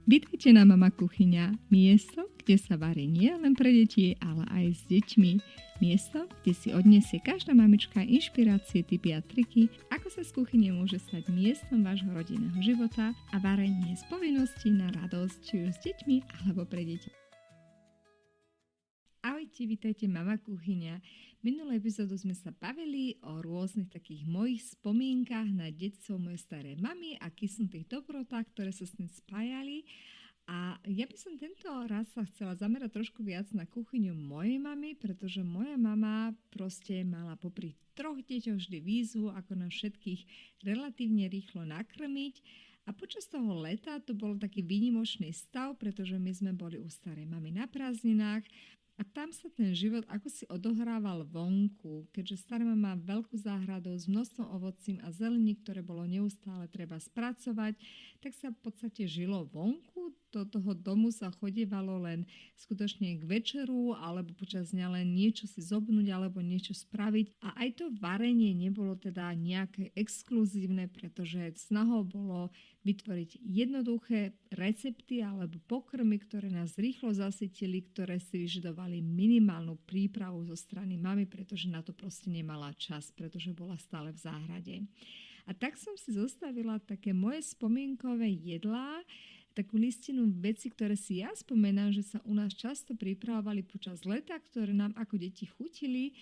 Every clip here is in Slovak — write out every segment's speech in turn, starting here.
Vítajte na Mama Kuchyňa, miesto, kde sa varí nie len pre deti, ale aj s deťmi. Miesto, kde si odniesie každá mamička inšpirácie, tipy a triky, ako sa z kuchyne môže stať miestom vášho rodinného života a varenie z povinností na radosť, či už s deťmi alebo pre deti. Ahojte, vítajte Mama Kuchyňa. Minulú epizódu sme sa bavili o rôznych takých mojich spomienkach na detstvo mojej starej mamy a kysnutých dobrotách, ktoré sa s tým spájali. A ja by som tento raz sa chcela zamerať trošku viac na kuchyňu mojej mamy, pretože moja mama proste mala popri 3 deťoch vždy výzvu, ako nás všetkých relatívne rýchlo nakrmiť. A počas toho leta to bol taký výnimočný stav, pretože my sme boli u starej mamy na prázdninách. A tam sa ten život ako si odohrával vonku, keďže stará mama má veľkú záhradu s množstvom ovocím a zelení, ktoré bolo neustále treba spracovať, tak sa v podstate žilo vonku. Do toho domu sa chodievalo len skutočne k večeru alebo počas dňa len niečo si zobnúť alebo niečo spraviť. A aj to varenie nebolo teda nejaké exkluzívne, pretože snahou bolo vytvoriť jednoduché recepty alebo pokrmy, ktoré nás rýchlo zasytili, ktoré si vyžadovali minimálnu prípravu zo strany mamy, pretože na to proste nemala čas, pretože bola stále v záhrade. A tak som si zostavila také moje spomienkové jedlá, takú listinu veci, ktoré si ja spomenám, že sa u nás často pripravovali počas leta, ktoré nám ako deti chutili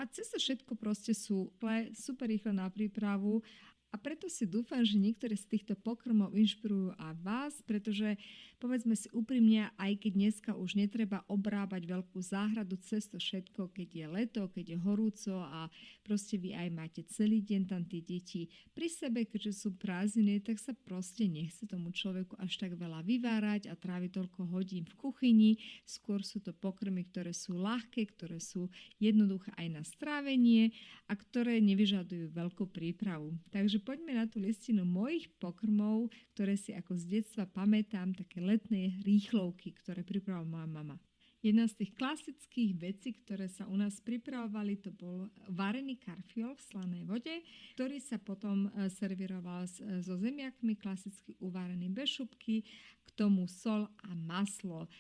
a cez to všetko proste sú super rýchle na prípravu. A preto si dúfam, že niektoré z týchto pokrmov inšpirujú aj vás, pretože povedzme si úprimne, aj keď dneska už netreba obrábať veľkú záhradu cez to všetko, keď je leto, keď je horúco a proste vy aj máte celý deň tam tie deti pri sebe, keďže sú prázdniny, tak sa proste nechce tomu človeku až tak veľa vyvárať a tráviť toľko hodín v kuchyni. Skôr sú to pokrmy, ktoré sú ľahké, ktoré sú jednoduché aj na strávenie a ktoré nevyžadujú veľkú prípravu. Takže poďme na tú listinu mojich pokrmov, ktoré si ako z detstva pamätám, také letné rýchlovky, ktoré pripravovala moja mama. Jedna z tých klasických vecí, ktoré sa u nás pripravovali, to bol varený karfiol v slanej vode, ktorý sa potom servíroval so zemiakmi, klasicky uvarený bez šupky, k tomu sol a maslo.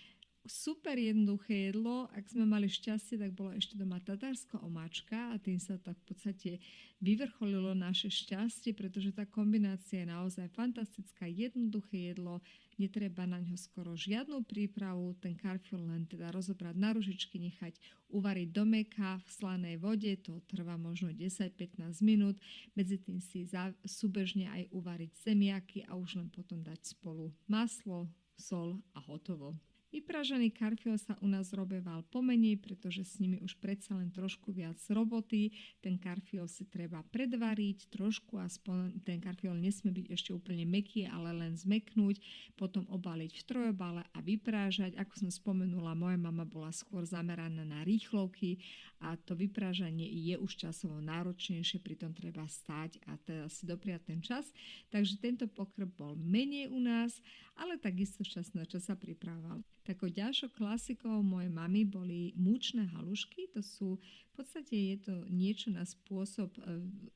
Super jednoduché jedlo, ak sme mali šťastie, tak bolo ešte doma tatárska omáčka a tým sa tak v podstate vyvrcholilo naše šťastie, pretože tá kombinácia je naozaj fantastická, jednoduché jedlo, netreba na ňo skoro žiadnu prípravu, ten karfiol len teda rozobrať na ružičky, nechať uvariť do mäka v slanej vode, to trvá možno 10-15 minút, medzi tým si súbežne aj uvariť zemiaky a už len potom dať spolu maslo, sol a hotovo. Vypražaný karfiol sa u nás robeval pomenej, pretože s nimi už predsa len trošku viac roboty. Ten karfiol si treba predvariť trošku, aspoň ten karfiol nesmie byť ešte úplne mäkký, ale len zmäknúť, potom obaliť v trojobale a vyprážať. Ako som spomenula, moja mama bola skôr zameraná na rýchlovky a to vyprážanie je už časovo náročnejšie, pritom treba stáť a teda si dopriať ten čas. Takže tento pokrm bol menej u nás, ale takisto z času na čas sa pripravoval. Takou ďalšou klasikou mojej mamy boli múčne halušky. To sú, v podstate je to niečo na spôsob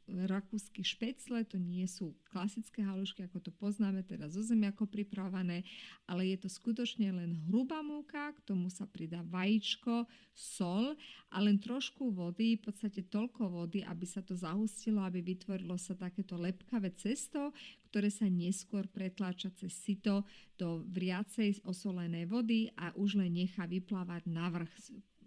rakúsky špecle, to nie sú klasické halušky, ako to poznáme, teda zo zemiakov pripravované, ale je to skutočne len hrubá múka, k tomu sa pridá vajíčko, sol a len trošku vody, v podstate toľko vody, aby sa to zahustilo, aby vytvorilo sa takéto lepkavé cesto, ktoré sa neskôr pretláča cez sito do vriacej osolenej vody a už len nechá vyplávať navrch.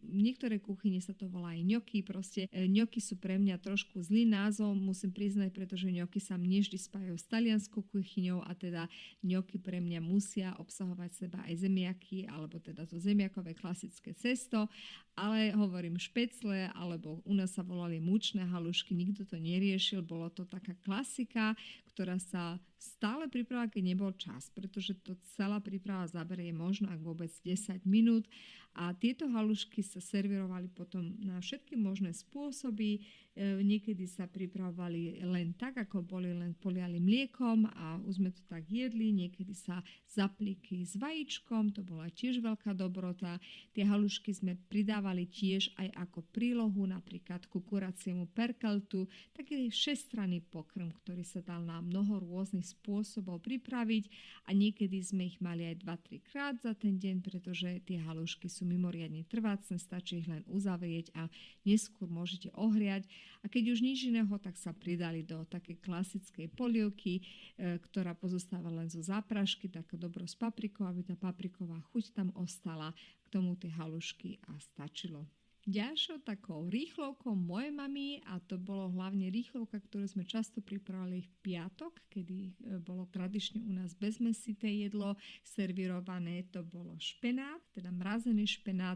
V niektorej kuchyni sa to volá aj ňoky, proste ňoky sú pre mňa trošku zlý názov, musím priznať, pretože ňoky sa mne vždy spájajú s talianskou kuchyňou a teda ňoky pre mňa musia obsahovať seba aj zemiaky, alebo teda to zemiakové klasické cesto, ale hovorím špecle, alebo u nás sa volali múčne halušky, nikto to neriešil, bolo to taká klasika, ktorá sa stále pripravila, keď nebol čas, pretože to celá príprava zaberie možno ak vôbec 10 minút a tieto halušky sa servírovali potom na všetky možné spôsoby. Niekedy sa pripravovali len tak, ako boli, len poliali mliekom a už sme to tak jedli. Niekedy sa zapliky s vajíčkom, to bola tiež veľká dobrota. Tie halušky sme pridávali tiež aj ako prílohu, napríklad ku kuraciemu perkeltu. Taký všestranný pokrm, ktorý sa dal na mnoho rôznych spôsobov pripraviť a niekedy sme ich mali aj 2-3 krát za ten deň, pretože tie halušky sú mimoriadne trvácne, stačí ich len uzavrieť a neskôr môžete ohriať. A keď už nič iného, tak sa pridali do takej klasickej polievky, ktorá pozostáva len zo záprašky, taká dobro s paprikou, aby tá papriková chuť tam ostala, k tomu tie halušky a stačilo. Ďalšou takou rýchlovkou mojej mamy, a to bolo hlavne rýchlovka, ktorú sme často pripravili v piatok, kedy bolo tradične u nás bezmäsité jedlo servírované, to bolo špenát, teda mrazený špenát,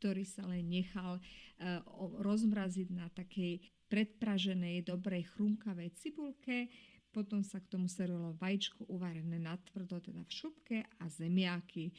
ktorý sa len nechal rozmraziť na takej predpraženej, dobrej chrumkavej cibulke. Potom sa k tomu servovalo vajíčko uvarené natvrdo, teda v šupke a zemiaky.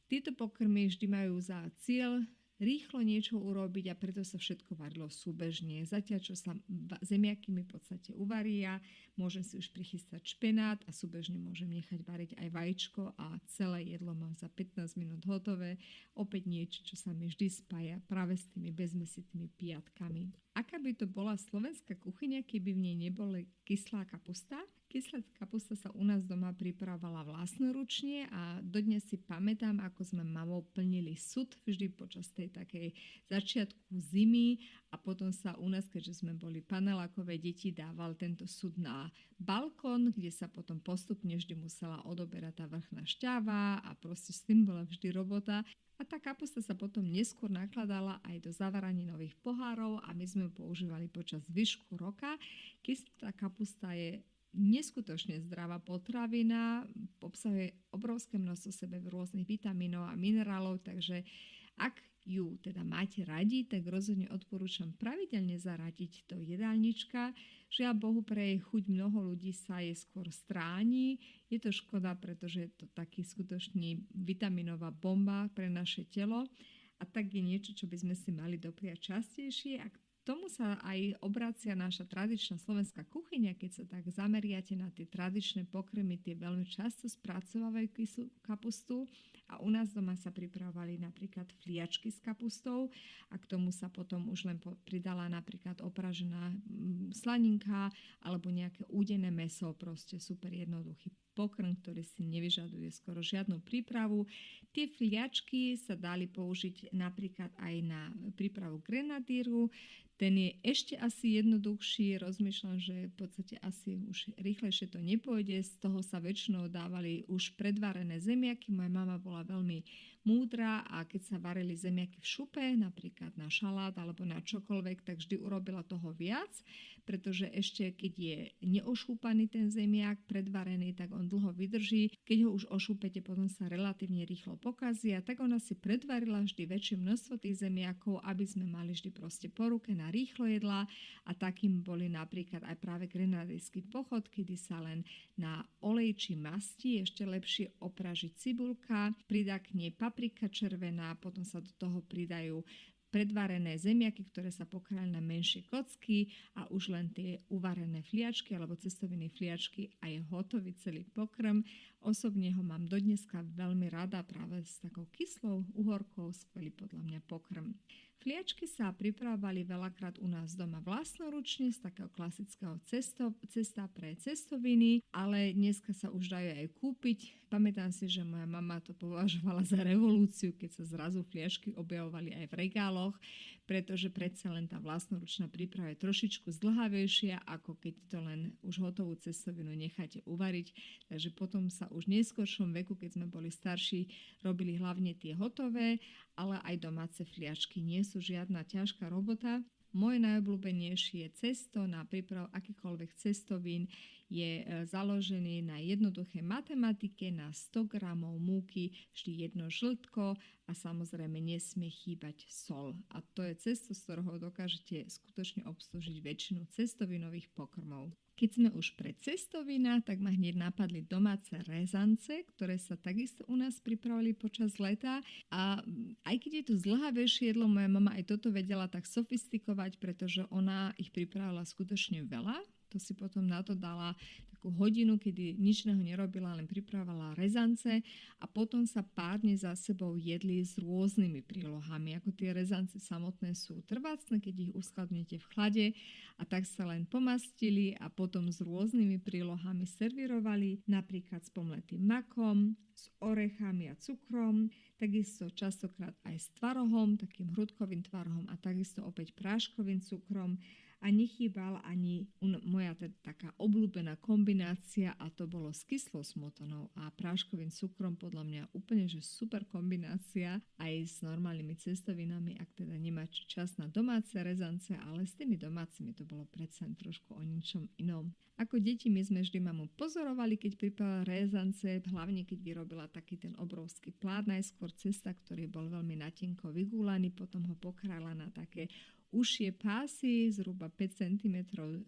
Tieto pokrmy vždy majú za cieľ rýchlo niečo urobiť a preto sa všetko varilo súbežne. Zatiaľ, čo sa zemiaky mi v podstate uvaria, môžem si už prichystať špenát a súbežne môžem nechať variť aj vajíčko a celé jedlo mám za 15 minút hotové. Opäť niečo, čo sa mi vždy spája práve s tými bezmäsitými piatkami. Aká by to bola slovenská kuchyňa, keby v nej nebola kyslá kapusta? Kyslá kapusta sa u nás doma pripravovala vlastnoručne a dodnes si pamätám, ako sme mamou plnili sud vždy počas tej takej začiatku zimy a potom sa u nás, keďže sme boli panelákové deti, dával tento sud na balkón, kde sa potom postupne vždy musela odoberať tá vrchná šťava a proste s tým bola vždy robota. A tá kapusta sa potom neskôr nakladala aj do zavaraninových pohárov a my sme ju používali počas zvyšku roka. Kyslá kapusta je neskutočne zdravá potravina, obsahuje obrovské množstvo sebe rôznych vitamínov a minerálov, takže ak ju teda máte radi, tak rozhodne odporúčam pravidelne zaradiť do jedálnička. Žiaľ Bohu, pre jej chuť mnoho ľudí sa je skôr stráni. Je to škoda, pretože je to taký skutočný vitaminová bomba pre naše telo a tak je niečo, čo by sme si mali dopriať častejšie. Ak tomu sa aj obracia naša tradičná slovenská kuchyňa, keď sa tak zameriate na tie tradičné pokrmy, tie veľmi často spracovávajú kyslú kapustu a u nás doma sa pripravovali napríklad fliačky s kapustou a k tomu sa potom už len pridala napríklad opražená slaninka alebo nejaké údené mäso, proste super jednoduchý pokrm, ktorý si nevyžaduje skoro žiadnu prípravu. Tie fliačky sa dali použiť napríklad aj na prípravu grenadíru. Ten je ešte asi jednoduchší, rozmýšľam, že v podstate asi už rýchlejšie to nepôjde. Z toho sa väčšinou dávali už predvarené zemiaky. Moja mama bola veľmi múdra a keď sa varili zemiaky v šupe, napríklad na šalát alebo na čokoľvek, tak vždy urobila toho viac, pretože ešte keď je neošúpaný ten zemiak predvarený, tak on dlho vydrží. Keď ho už ošúpete, potom sa relatívne rýchlo pokazí a tak ona si predvarila vždy väčšie množstvo tých zemiakov, aby sme mali vždy proste po ruke na rýchlo jedlá a takým boli napríklad aj práve grenadírsky pochod, kedy sa len na olej či masti ešte lepšie opraží cibulka, pridá k nej paprika červená, potom sa do toho pridajú predvarené zemiaky, ktoré sa pokrájali na menšie kocky a už len tie uvarené fliačky alebo cestoviny fliačky a je hotový celý pokrm. Osobne ho mám dodneska veľmi rada práve s takou kyslou uhorkou, skvelý podľa mňa pokrm. Fliačky sa pripravovali veľakrát u nás doma vlastnoručne z takého klasického cesta pre cestoviny, ale dneska sa už dajú aj kúpiť. Pamätám si, že moja mama to považovala za revolúciu, keď sa zrazu fliačky objavovali aj v regáloch, pretože predsa len tá vlastnoručná príprava je trošičku zdĺhavejšia, ako keď to len už hotovú cestovinu necháte uvariť. Takže potom sa už v neskôršom veku, keď sme boli starší, robili hlavne tie hotové, ale aj domáce fliačky. Nie sú žiadna ťažká robota. Moje najobľúbenejšie cesto na prípravu akýkoľvek cestovín je založený na jednoduché matematike, na 100 g múky, vždy jedno žltko a a samozrejme nesmie chýbať sol. A to je cesto, z ktorého dokážete skutočne obslúžiť väčšinu cestovinových pokrmov. Keď sme už pre cestovina, tak ma hneď napadli domáce rezance, ktoré sa takisto u nás pripravili počas leta. A aj keď je to zdĺhavejšie jedlo, moja mama aj toto vedela tak sofistikovať, pretože ona ich pripravila skutočne veľa. To si potom na to dala takú hodinu, kedy nič iného nerobila, len pripravovala rezance a potom sa pár dní za sebou jedli s rôznymi prílohami. Ako tie rezance samotné sú trvácne, keď ich uskladňujete v chlade a tak sa len pomastili a potom s rôznymi prílohami servírovali, napríklad s pomletým makom, s orechami a cukrom, takisto častokrát aj s tvarohom, takým hrudkovým tvarohom a takisto opäť práškovým cukrom. A nechýbal ani moja taká obľúbená kombinácia a to bolo s kyslou smotanou a práškovým cukrom, podľa mňa úplne že super kombinácia aj s normálnymi cestovinami, ak teda nemáte čas na domáce rezance, ale s tými domácimi to bolo predsa trošku o ničom inom. Ako deti my sme vždy mamu pozorovali, keď pripravila rezance, hlavne keď vyrobila taký ten obrovský plát, najskôr cesta, ktorý bol veľmi natenko vygúlaný, potom ho pokrájala na také užšie pásy, zhruba 5 cm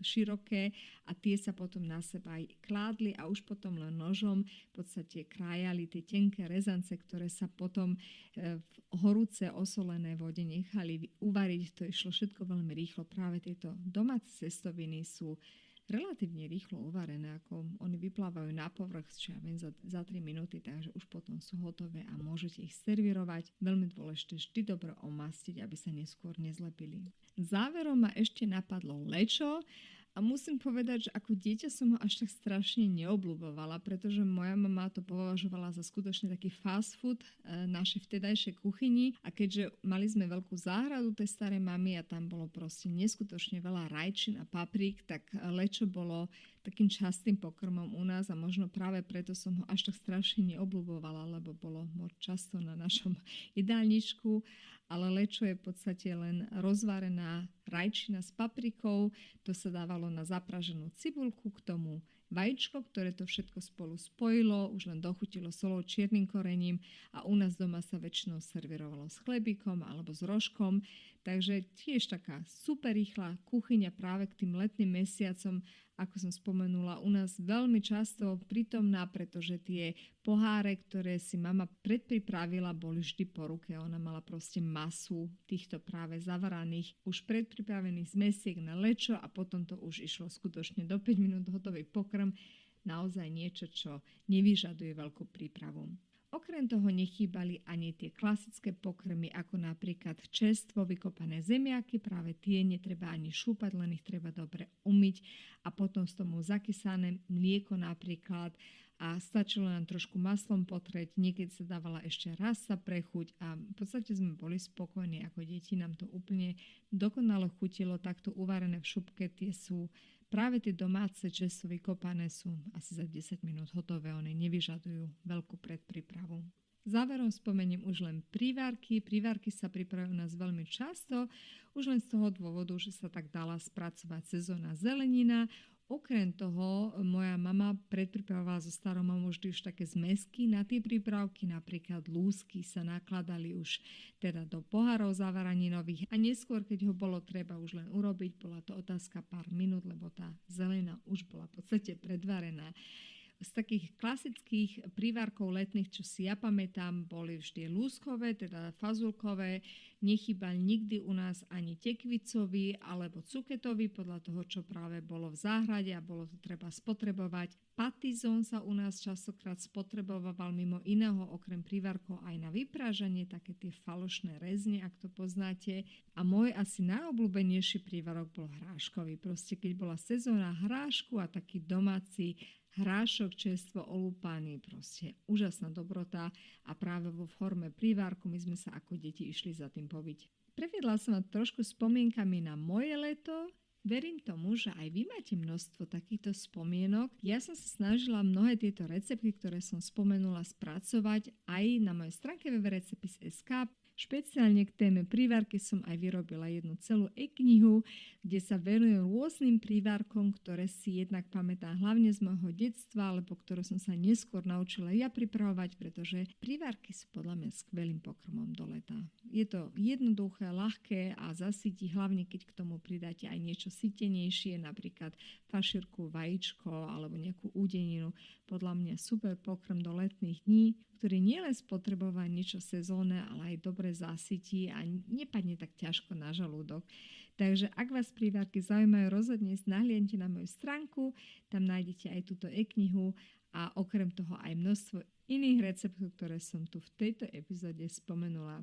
široké a tie sa potom na seba aj kládli a už potom len nožom v podstate krájali tie tenké rezance, ktoré sa potom v horúce osolené vode nechali uvariť. To išlo všetko veľmi rýchlo. Práve tieto domáce cestoviny sú relatívne rýchlo uvarené, ako oni vyplávajú na povrch, čo ja viem, za 3 minúty, takže už potom sú hotové a môžete ich servírovať. Veľmi dôležité vždy dobre omastiť, aby sa neskôr nezlepili. Záverom ma ešte napadlo lečo a musím povedať, že ako dieťa som ho až tak strašne neobľúbovala, pretože moja mama to považovala za skutočne taký fast food našej vtedajšej kuchyni a keďže mali sme veľkú záhradu tej starej mamy a tam bolo proste neskutočne veľa rajčín a paprík, tak lečo bolo takým častým pokrmom u nás a možno práve preto som ho až tak strašne neobľúbovala, lebo bolo moc často na našom jedálničku. Ale lečo je v podstate len rozvarená rajčina s paprikou, to sa dávalo na zapraženú cibulku, k tomu vajíčko, ktoré to všetko spolu spojilo, už len dochutilo solou, čiernym korením a u nás doma sa väčšinou servírovalo s chlebíkom alebo s rožkom, takže tiež taká super rýchla kuchyňa práve k tým letným mesiacom, ako som spomenula, u nás veľmi často prítomná, pretože tie poháre, ktoré si mama predpripravila, boli vždy po ruke. Ona mala proste masu týchto práve zavaraných, už predpripravených zmesiek na lečo a potom to už išlo skutočne do 5 minút hotový pokrm. Naozaj niečo, čo nevyžaduje veľkú prípravu. Okrem toho nechýbali ani tie klasické pokrmy, ako napríklad čerstvo vykopané zemiaky, práve tie netreba ani šúpať, len ich treba dobre umyť a potom z tomu zakysané mlieko napríklad a stačilo nám trošku maslom potrieť, niekedy sa dávala ešte rasa pre chuť a v podstate sme boli spokojní, ako deti nám to úplne dokonalo chutilo, takto uvarené v šupke, tie sú práve tie domáce čerstvo vykopané sú asi za 10 minút hotové, one nevyžadujú veľkú predprípravu. Záverom spomeniem už len prívárky. Prívárky sa pripravujú u nás veľmi často, už len z toho dôvodu, že sa tak dala spracovať sezónna zelenina. Okrem toho moja mama predpripravovala so starou mamou vždy už také zmesky na tie prípravky, napríklad lúsky sa nakladali už teda do pohárov zavaraninových a neskôr, keď ho bolo treba už len urobiť, bola to otázka pár minút, lebo tá zelena už bola v podstate predvarená. Z takých klasických prívárkov letných, čo si ja pamätám, boli vždy lúskové, teda fazulkové, nechýbal nikdy u nás ani tekvicový alebo cuketový, podľa toho, čo práve bolo v záhrade a bolo to treba spotrebovať. Patizón sa u nás častokrát spotreboval mimo iného, okrem prívárkov aj na vyprážanie, také tie falošné rezne, ak to poznáte. A môj asi najobľúbenejší prívárok bol hráškový. Proste keď bola sezóna hrášku a taký domáci hrášok čerstvo olúpaný, proste úžasná dobrota a práve vo forme prívárku my sme sa ako deti išli za tým pobiť. Previedla som vám trošku spomienkami na moje leto. Verím tomu, že aj vy máte množstvo takýchto spomienok. Ja som sa snažila mnohé tieto recepty, ktoré som spomenula, spracovať aj na mojej stránke www.recepis.sk. Špeciálne k téme prívárky som aj vyrobila jednu celú e-knihu, kde sa venujem rôznym prívárkom, ktoré si jednak pamätám hlavne z môjho detstva, alebo ktoré som sa neskôr naučila ja pripravovať, pretože prívárky sú podľa mňa skvelým pokrmom do leta. Je to jednoduché, ľahké a zasytí, hlavne keď k tomu pridáte aj niečo sytenejšie, napríklad fašírku, vajíčko alebo nejakú údeninu. Podľa mňa super pokrm do letných dní, ktorý nielen spotrebuje niečo sezónne, ale aj dobre zasytí a nepadne tak ťažko na žalúdok. Takže ak vás prívárky zaujímajú, rozhodne nahliadnite na moju stránku, tam nájdete aj túto e-knihu a okrem toho aj množstvo iných receptov, ktoré som tu v tejto epizóde spomenula.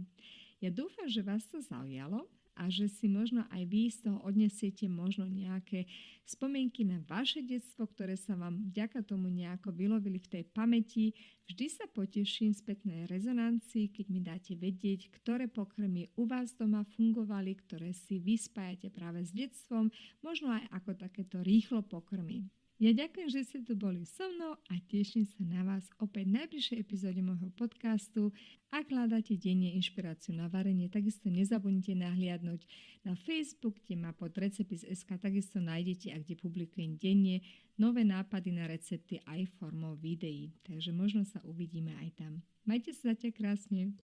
Ja dúfam, že vás to zaujalo a že si možno aj vy z toho odnesiete možno nejaké spomienky na vaše detstvo, ktoré sa vám vďaka tomu nejako vylovili v tej pamäti. Vždy sa poteším z spätnej rezonancii, keď mi dáte vedieť, ktoré pokrmy u vás doma fungovali, ktoré si vy spájate práve s detstvom, možno aj ako takéto rýchlo pokrmy. Ja ďakujem, že ste tu boli so mnou a teším sa na vás opäť v najbližšej epizóde môjho podcastu. Ak hľadáte denne inšpiráciu na varenie, takisto nezabudnite nahliadnúť na Facebook, kde ma pod recepis.sk takisto nájdete a kde publikujem denne nové nápady na recepty aj formou videí. Takže možno sa uvidíme aj tam. Majte sa zatiaľ krásne.